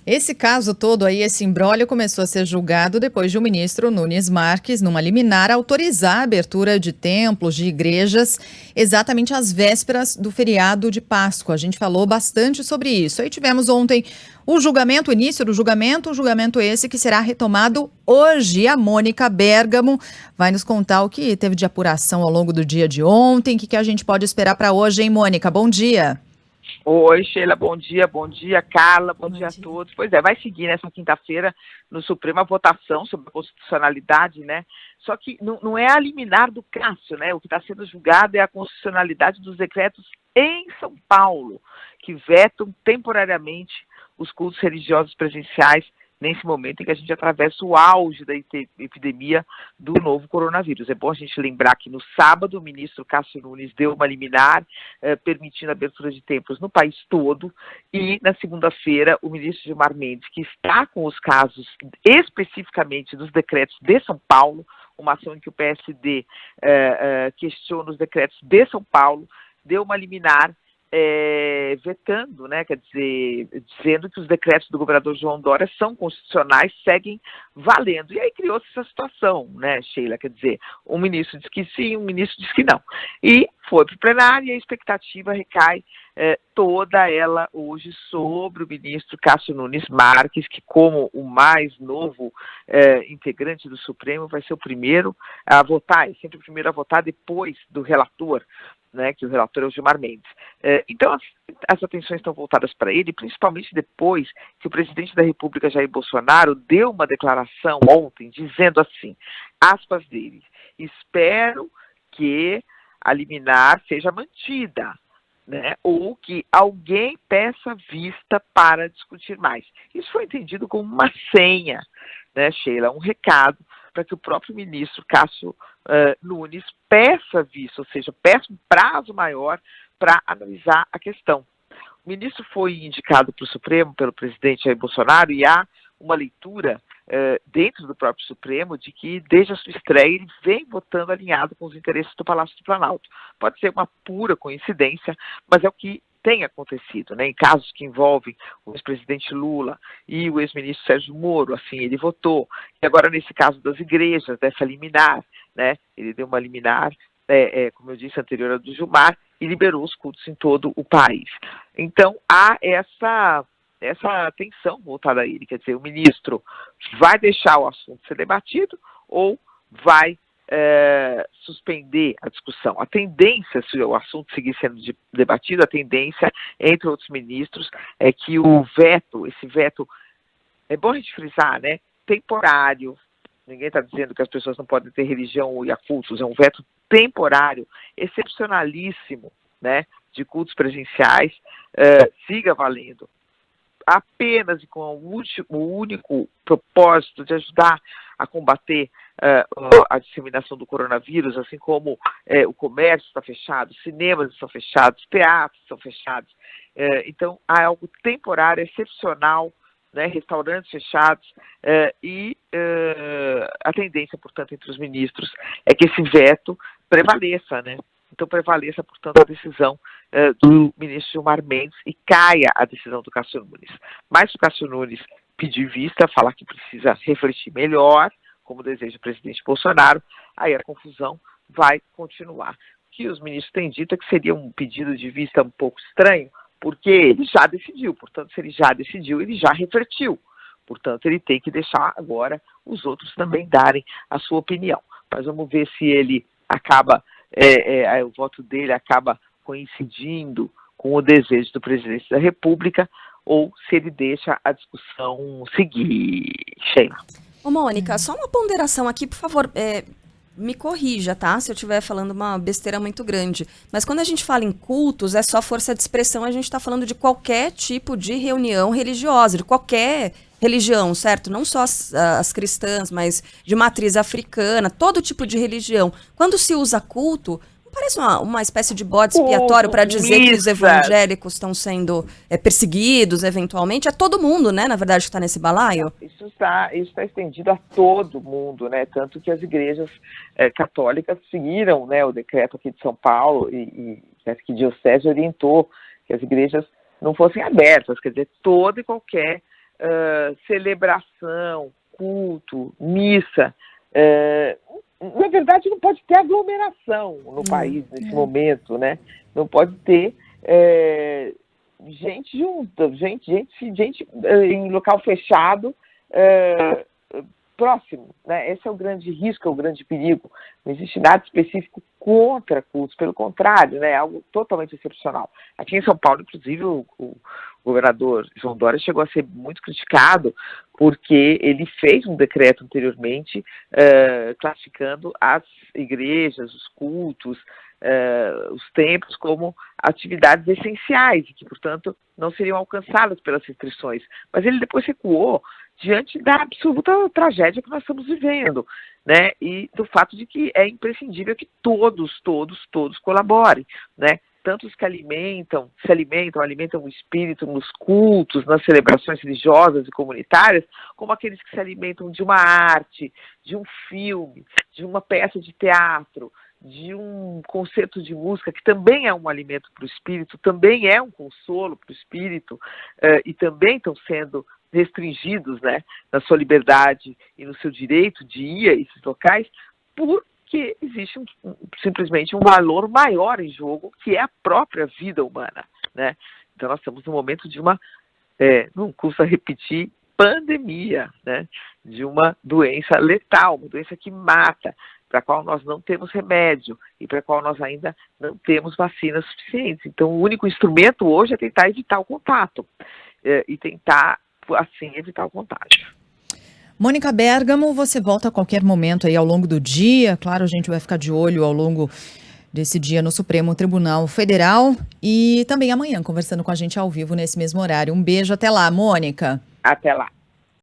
Esse caso todo aí, esse imbróglio, começou a ser julgado depois de o ministro Nunes Marques, numa liminar, autorizar a abertura de templos, de igrejas, exatamente às vésperas do feriado de Páscoa. A gente falou bastante sobre isso. Aí tivemos ontem o julgamento, o início do julgamento, um julgamento esse que será retomado hoje. A Mônica Bergamo vai nos contar o que teve de apuração ao longo do dia de ontem, o que a gente pode esperar para hoje, hein, Mônica? Bom dia. Oi, Sheila, bom dia, Carla, bom dia a todos. Pois é, vai seguir nessa quinta-feira no Supremo a votação sobre a constitucionalidade, né? Só que não é a liminar do Cássio, né? O que está sendo julgado é a constitucionalidade dos decretos em São Paulo, que vetam temporariamente os cultos religiosos presenciais nesse momento em que a gente atravessa o auge da epidemia do novo coronavírus. É bom a gente lembrar que no sábado o ministro Cássio Nunes deu uma liminar permitindo a abertura de templos no país todo, e na segunda-feira o ministro Gilmar Mendes, que está com os casos especificamente dos decretos de São Paulo, uma ação em que o PSD questiona os decretos de São Paulo, deu uma liminar vetando, né, quer dizer, dizendo que os decretos do governador João Dória são constitucionais, seguem valendo. E aí criou-se essa situação, né, Sheila, quer dizer, um ministro diz que sim, um ministro diz que não. E foi para o plenário e a expectativa recai toda ela hoje sobre o ministro Cássio Nunes Marques, que como o mais novo integrante do Supremo vai ser o primeiro a votar, é sempre o primeiro a votar depois do relator, né, que o relator é o Gilmar Mendes. Então, as atenções estão voltadas para ele, principalmente depois que o presidente da República, Jair Bolsonaro, deu uma declaração ontem, dizendo assim, aspas dele, espero que a liminar seja mantida, né, ou que alguém peça vista para discutir mais. Isso foi entendido como uma senha, né, Sheila, um recado para que o próprio ministro Cássio Nunes peça vista, ou seja, peça um prazo maior para analisar a questão. O ministro foi indicado para o Supremo pelo presidente Jair Bolsonaro e há uma leitura dentro do próprio Supremo de que, desde a sua estreia, ele vem votando alinhado com os interesses do Palácio do Planalto. Pode ser uma pura coincidência, mas é o que tem acontecido, né? Em casos que envolvem o ex-presidente Lula e o ex-ministro Sérgio Moro, assim, ele votou. E agora, nesse caso das igrejas, dessa liminar, né? Ele deu uma liminar, como eu disse, anterior à do Gilmar, e liberou os cultos em todo o país. Então, há essa atenção voltada a ele, quer dizer, o ministro vai deixar o assunto ser debatido ou vai suspender a discussão. A tendência, se o assunto seguir sendo debatido, a tendência, entre outros ministros, é que esse veto, é bom a gente frisar, né, temporário, ninguém está dizendo que as pessoas não podem ter religião ou ir a cultos, é um veto temporário, excepcionalíssimo, né, de cultos presenciais, siga valendo, apenas e com o único propósito de ajudar a combater a disseminação do coronavírus, assim como o comércio está fechado, cinemas estão fechados, teatros estão fechados. Então, há algo temporário, excepcional, né, restaurantes fechados, e a tendência, portanto, entre os ministros é que esse veto prevaleça, né? Então prevaleça, portanto, a decisão do ministro Gilmar Mendes e caia a decisão do Cássio Nunes. Mas o Cássio Nunes pedir vista, falar que precisa refletir melhor, como deseja o presidente Bolsonaro, aí a confusão vai continuar. O que os ministros têm dito é que seria um pedido de vista um pouco estranho, porque ele já decidiu, portanto, se ele já decidiu, ele já refletiu. Portanto, ele tem que deixar agora os outros também darem a sua opinião. Mas vamos ver se ele acaba, o voto dele acaba coincidindo com o desejo do presidente da República ou se ele deixa a discussão seguir, Sheila. Ô, Mônica, só uma ponderação aqui, por favor, me corrija, tá? Se eu estiver falando uma besteira muito grande. Mas quando a gente fala em cultos, é só força de expressão, a gente está falando de qualquer tipo de reunião religiosa, de qualquer religião, certo? Não só as cristãs, mas de matriz africana, todo tipo de religião. Quando se usa culto, parece uma espécie de bode expiatório para dizer que os evangélicos estão sendo perseguidos, eventualmente. É todo mundo, né, na verdade, que está nesse balaio? Isso está estendido a todo mundo, né? Tanto que as igrejas católicas seguiram, né, o decreto aqui de São Paulo e que a diocese orientou que as igrejas não fossem abertas, quer dizer, toda e qualquer celebração, culto, missa. Na verdade, não pode ter aglomeração no país nesse momento, né? Não pode ter gente junta, gente em local fechado, próximo, né? Esse é o grande risco, é o grande perigo. Não existe nada específico contra cultos, pelo contrário, né? É algo totalmente excepcional. Aqui em São Paulo, inclusive, o governador João Dória chegou a ser muito criticado porque ele fez um decreto anteriormente classificando as igrejas, os cultos, os templos como atividades essenciais e que, portanto, não seriam alcançadas pelas restrições. Mas ele depois recuou diante da absoluta tragédia que nós estamos vivendo, né? E do fato de que é imprescindível que todos colaborem, né? Tanto os que alimentam o espírito nos cultos, nas celebrações religiosas e comunitárias, como aqueles que se alimentam de uma arte, de um filme, de uma peça de teatro, de um concerto de música, que também é um alimento para o espírito, também é um consolo para o espírito, e também estão sendo restringidos, né, na sua liberdade e no seu direito de ir a esses locais, porque existe simplesmente um valor maior em jogo, que é a própria vida humana, né? Então nós estamos no momento de uma, não custa repetir, pandemia, né, de uma doença letal, uma doença que mata, para a qual nós não temos remédio e para a qual nós ainda não temos vacinas suficientes. Então o único instrumento hoje é tentar evitar o contato e tentar, assim, evitar o contágio. Mônica Bergamo, você volta a qualquer momento aí ao longo do dia. Claro, a gente vai ficar de olho ao longo desse dia no Supremo Tribunal Federal e também amanhã conversando com a gente ao vivo nesse mesmo horário. Um beijo, até lá, Mônica. Até lá.